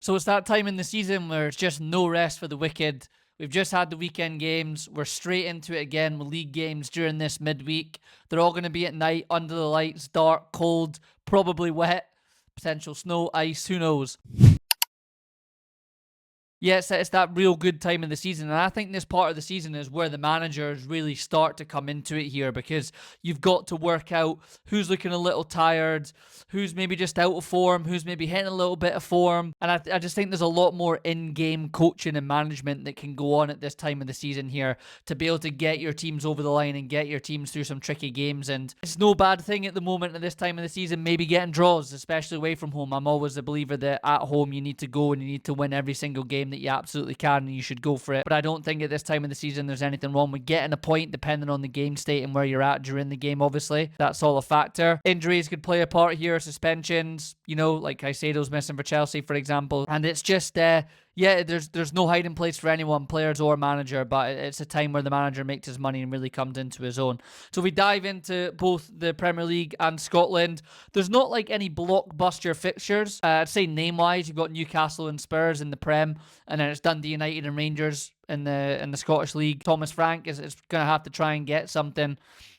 So it's that time in the season where it's just no rest for the wicked. We've just had the weekend games. We're straight into it again with league games during this midweek. They're all going to be at night, under the lights, dark, cold, probably wet, potential snow, ice, who knows. Yes, it's that real good time of the season. And I think this part of the season is where the managers really start to come into it here, because you've got to work out who's looking a little tired, who's maybe just out of form, who's maybe hitting a little bit of form. And I just think there's a lot more in-game coaching and management that can go on at this time of the season here to be able to get your teams over the line and get your teams through some tricky games. And it's no bad thing at the moment at this time of the season, maybe getting draws, especially away from home. I'm always a believer that at home you need to go and you need to win every single game that you absolutely can, and you should go for it. But I don't think at this time of the season there's anything wrong with getting a point, depending on the game state and where you're at during the game. Obviously, that's all a factor. Injuries could play a part here, suspensions, like Caicedo's missing for Chelsea, for example. And it's just there's no hiding place for anyone, players or manager, but it's a time where the manager makes his money and really comes into his own. So if we dive into both the Premier League and Scotland, there's not like any blockbuster fixtures. I'd say name-wise, you've got Newcastle and Spurs in the Prem, and then it's Dundee United and Rangers in the Scottish League. Thomas Frank is going to have to try and get something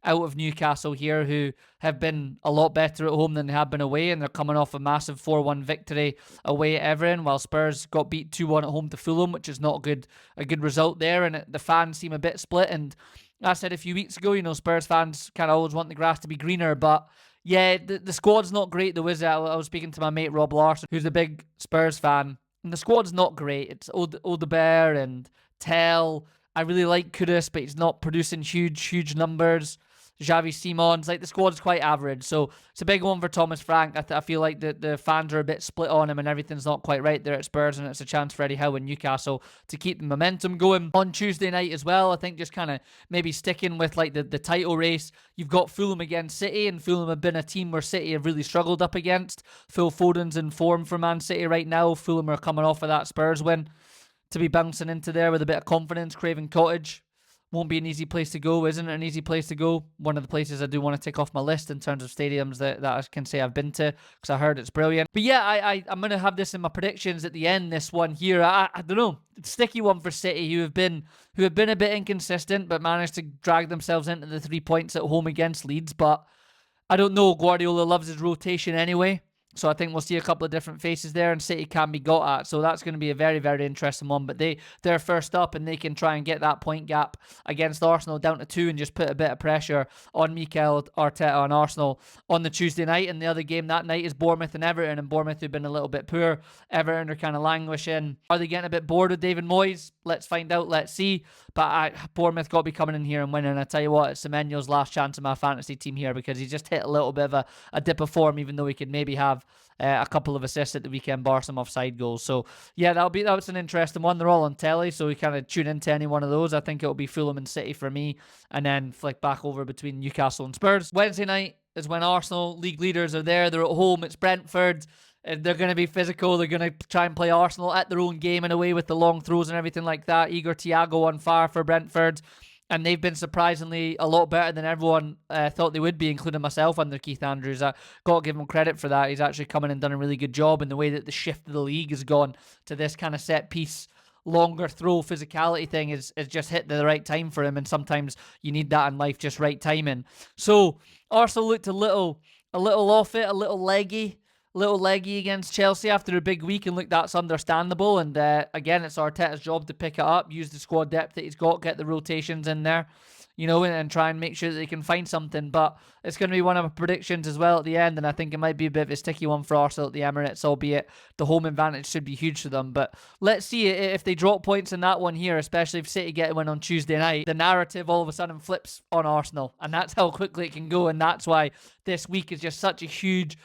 out of Newcastle here, who have been a lot better at home than they have been away, and they're coming off a massive 4-1 victory away at Everton, while Spurs got beat 2-1 at home to Fulham, which is not a good result there, and the fans seem a bit split. And I said a few weeks ago, Spurs fans kind of always want the grass to be greener, but yeah, the squad's not great though, is it? I was speaking to my mate Rob Larson, who's a big Spurs fan, and the squad's not great. It's Odebear and Tell. I really like Kudus, but he's not producing huge numbers. Xavi Simons, the squad's quite average, so it's a big one for Thomas Frank. I feel like the fans are a bit split on him and everything's not quite right there at Spurs, and it's a chance for Eddie Howe and Newcastle to keep the momentum going. On Tuesday night as well, I think just kind of maybe sticking with the title race, you've got Fulham against City, and Fulham have been a team where City have really struggled up against. Phil Foden's in form for Man City right now. Fulham are coming off of that Spurs win to be bouncing into there with a bit of confidence. Craven Cottage won't be an easy place to go, isn't it? An easy place to go. One of the places I do want to tick off my list in terms of stadiums that I can say I've been to, because I heard it's brilliant. But yeah, I'm going to have this in my predictions at the end, this one here. I don't know. It's a sticky one for City, who have been a bit inconsistent, but managed to drag themselves into the 3 points at home against Leeds. But I don't know. Guardiola loves his rotation anyway. So I think we'll see a couple of different faces there, and City can be got at. So that's going to be a very, very interesting one. But they're first up, and they can try and get that point gap against Arsenal down to 2 and just put a bit of pressure on Mikel Arteta and Arsenal on the Tuesday night. And the other game that night is Bournemouth and Everton, and Bournemouth have been a little bit poor. Everton are kind of languishing. Are they getting a bit bored with David Moyes? Let's find out. Let's see. But Bournemouth got to be coming in here and winning. And I tell you what, it's Semenyo's last chance in my fantasy team here, because he's just hit a little bit of a dip of form, even though he could maybe have a couple of assists at the weekend, bar some offside goals. So yeah, that's an interesting one. They're all on telly, so we kind of tune into any one of those. I think it'll be Fulham and City for me, and then flick back over between Newcastle and Spurs. Wednesday night is when Arsenal, league leaders, are there. They're at home. It's Brentford. They're going to be physical. They're going to try and play Arsenal at their own game in a way, with the long throws and everything like that. Igor Thiago on fire for Brentford. And they've been surprisingly a lot better than everyone thought they would be, including myself under Keith Andrews. I got to give him credit for that. He's actually come in and done a really good job in the way that the shift of the league has gone to this kind of set piece, longer throw physicality thing is just hit the right time for him. And sometimes you need that in life, just right timing. So Arsenal looked a little off it, a little leggy against Chelsea after a big week, and look, that's understandable. And again, it's Arteta's job to pick it up, use the squad depth that he's got, get the rotations in there, and try and make sure that they can find something. But it's going to be one of my predictions as well at the end, and I think it might be a bit of a sticky one for Arsenal at the Emirates, albeit the home advantage should be huge for them. But let's see if they drop points in that one here, especially if City get a win on Tuesday night. The narrative all of a sudden flips on Arsenal, and that's how quickly it can go, and that's why this week is just such a huge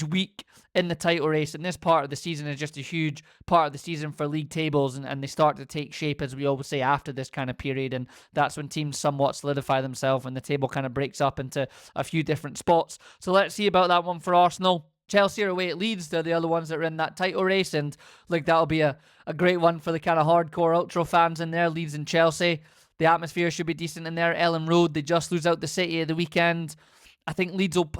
week in the title race, and this part of the season is just a huge part of the season for league tables, and they start to take shape, as we always say, after this kind of period, and that's when teams somewhat solidify themselves and the table kind of breaks up into a few different spots. So let's see about that one for Arsenal. Chelsea are away at Leeds. They're the other ones that are in that title race, and that'll be a great one for the kind of hardcore ultra fans in there. Leeds and Chelsea, the atmosphere should be decent in there. Ellen Road, they just lose out the City at the weekend. I think Leeds will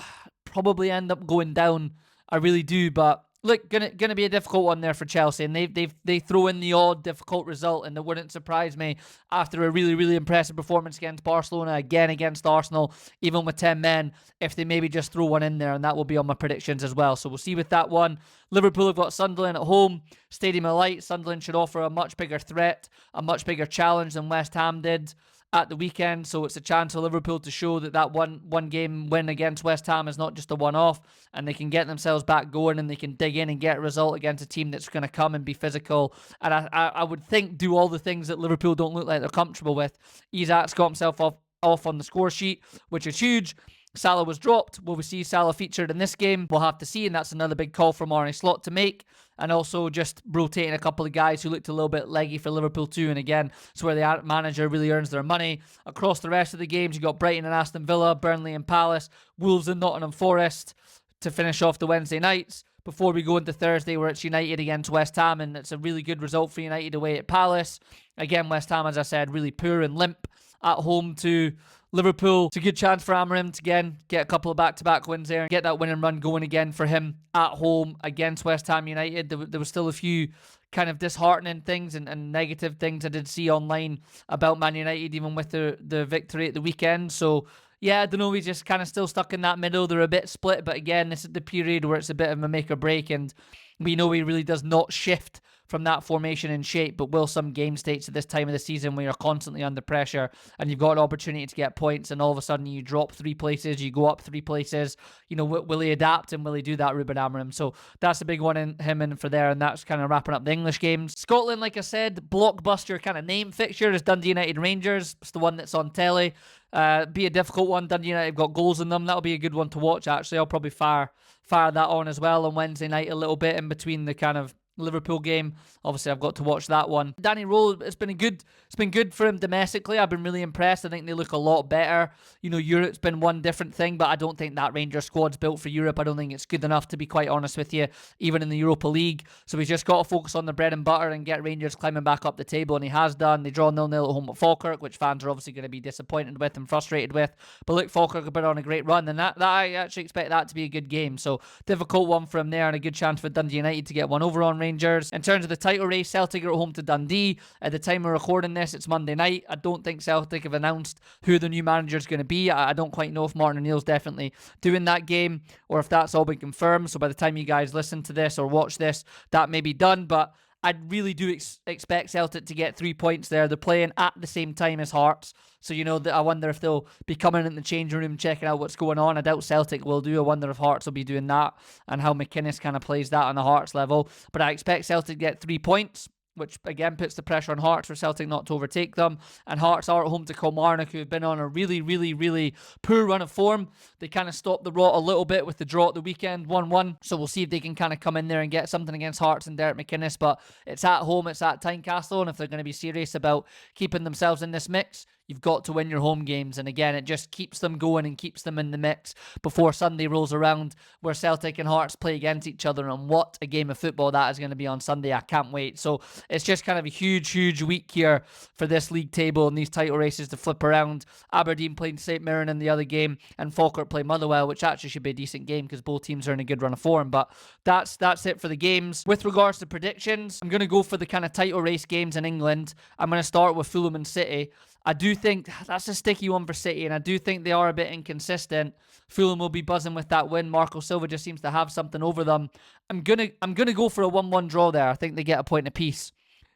probably end up going down. I really do, but Look, gonna be a difficult one there for Chelsea, and they throw in the odd difficult result, and it wouldn't surprise me after a really, really impressive performance against Barcelona, again against Arsenal, even with 10 men, if they maybe just throw one in there, and that will be on my predictions as well. So we'll see with that one. Liverpool have got Sunderland at home, Stadium of Light. Sunderland should offer a much bigger threat, a much bigger challenge than West Ham did at the weekend, so it's a chance for Liverpool to show that one game win against West Ham is not just a one-off, and they can get themselves back going, and they can dig in and get a result against a team that's going to come and be physical, and I would think do all the things that Liverpool don't look like they're comfortable with. Isak's got himself off on the score sheet, which is huge. Salah was dropped. Will we see Salah featured in this game? We'll have to see, and that's another big call from Arne Slot to make. And also just rotating a couple of guys who looked a little bit leggy for Liverpool too. And again, it's where the manager really earns their money. Across the rest of the games, you got Brighton and Aston Villa, Burnley and Palace, Wolves and Nottingham Forest to finish off the Wednesday nights. Before we go into Thursday, where it's United against West Ham, and it's a really good result for United away at Palace. Again, West Ham, as I said, really poor and limp at home to Liverpool. It's a good chance for Amorim to again get a couple of back-to-back wins there and get that winning run going again for him at home against West Ham United. There was still a few kind of disheartening things and negative things I did see online about Man United, even with the victory at the weekend. So yeah, I don't know, he's just kind of still stuck in that middle. They're a bit split, but again, this is the period where it's a bit of a make or break, and we know he really does not shift from that formation and shape, but will some game states at this time of the season when you're constantly under pressure and you've got an opportunity to get points, and all of a sudden you drop 3 places, you go up 3 places, you know, will he adapt, and will he do that, Ruben Amorim? So that's a big one in him in for there, and that's kind of wrapping up the English games. Scotland, like I said, blockbuster kind of name fixture is Dundee United Rangers. It's the one that's on telly. Be a difficult one. Dundee United have got goals in them. That'll be a good one to watch, actually. I'll probably fire that on as well on Wednesday night a little bit in between the kind of Liverpool game. Obviously, I've got to watch that one. Danny Rohl, it's been good for him domestically. I've been really impressed. I think they look a lot better. You know, Europe's been one different thing, but I don't think that Rangers squad's built for Europe. I don't think it's good enough, to be quite honest with you, even in the Europa League. So he's just got to focus on the bread and butter and get Rangers climbing back up the table, and he has done. They draw 0-0 at home at Falkirk, which fans are obviously going to be disappointed with and frustrated with. But look, Falkirk have been on a great run, and that I actually expect that to be a good game. So difficult one for him there, and a good chance for Dundee United to get one over on Rangers. In terms of the title race, Celtic are at home to Dundee. At the time we're recording this, it's Monday night. I don't think Celtic have announced who the new manager is going to be. I don't quite know if Martin O'Neill's definitely doing that game or if that's all been confirmed. So by the time you guys listen to this or watch this, that may be done. But I really do expect Celtic to get 3 points there. They're playing at the same time as Hearts. So, you know, I wonder if they'll be coming in the changing room, checking out what's going on. I doubt Celtic will do. I wonder if Hearts will be doing that and how McInnes kind of plays that on the Hearts level. But I expect Celtic to get 3 points, which again puts the pressure on Hearts for Celtic not to overtake them. And Hearts are at home to Kilmarnock, who have been on a really, really, really poor run of form. They kind of stopped the rot a little bit with the draw at the weekend, 1-1. So we'll see if they can kind of come in there and get something against Hearts and Derek McInnes. But it's at home, it's at Tynecastle, and if they're going to be serious about keeping themselves in this mix, you've got to win your home games. And again, it just keeps them going and keeps them in the mix before Sunday rolls around, where Celtic and Hearts play against each other. And what a game of football that is going to be on Sunday. I can't wait. So it's just kind of a huge, huge week here for this league table and these title races to flip around. Aberdeen playing St Mirren in the other game, and Falkirk play Motherwell, which actually should be a decent game because both teams are in a good run of form. But that's it for the games. With regards to predictions, I'm going to go for the kind of title race games in England. I'm going to start with Fulham and City. I do think that's a sticky one for City, and I do think they are a bit inconsistent. Fulham will be buzzing with that win. Marco Silva just seems to have something over them. I'm gonna go for a 1-1 draw there. I think they get a point apiece.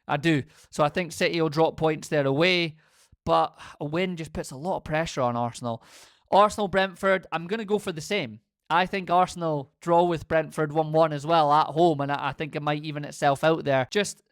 I do. So I think City will drop points there away, but a win just puts a lot of pressure on Arsenal. Brentford, I'm gonna go for the same. I think Arsenal draw with Brentford 1-1 as well at home, and I think it might even itself out there.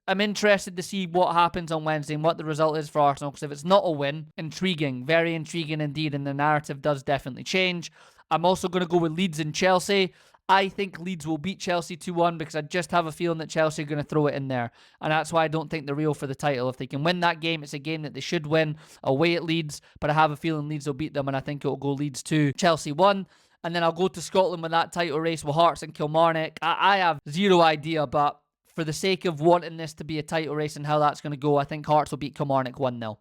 I'm interested to see what happens on Wednesday and what the result is for Arsenal, because if it's not a win, intriguing, very intriguing indeed, and the narrative does definitely change. I'm also going to go with Leeds and Chelsea. I think Leeds will beat Chelsea 2-1 because I just have a feeling that Chelsea are going to throw it in there, and that's why I don't think they're real for the title. If they can win that game, it's a game that they should win away at Leeds, but I have a feeling Leeds will beat them, and I think it will go Leeds 2, Chelsea 1. And then I'll go to Scotland with that title race with Hearts and Kilmarnock. I have zero idea, but for the sake of wanting this to be a title race and how that's going to go, I think Hearts will beat Kilmarnock 1-0.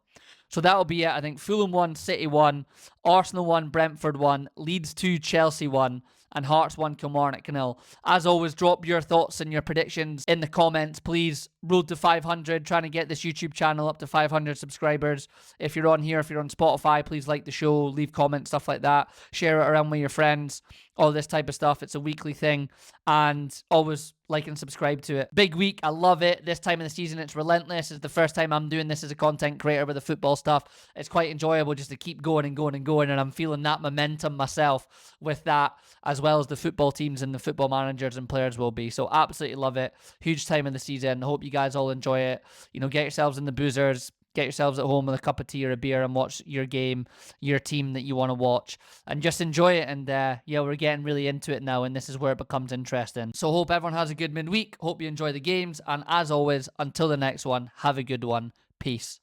So that'll be it. I think Fulham 1, City 1, Arsenal 1, Brentford 1, Leeds 2, Chelsea 1, and Hearts 1, Kilmarnock 0. As always, drop your thoughts and your predictions in the comments, please. Road to 500, trying to get this YouTube channel up to 500 subscribers. If you're on here, if you're on Spotify, please like the show, leave comments, stuff like that. Share it around with your friends, all this type of stuff. It's a weekly thing, and always like and subscribe to it. Big week, I love it. This time of the season, it's relentless. It's the first time I'm doing this as a content creator with the football stuff. It's quite enjoyable just to keep going and going and going, and I'm feeling that momentum myself with that, as well as the football teams and the football managers and players will be. So absolutely love it. Huge time of the season. Hope you guys all enjoy it. You know, get yourselves in the boozers, get yourselves at home with a cup of tea or a beer and watch your game, your team that you want to watch, and just enjoy it. And yeah, we're getting really into it now, and this is where it becomes interesting. So hope everyone has a good midweek. Hope you enjoy the games. And as always, until the next one, have a good one. Peace.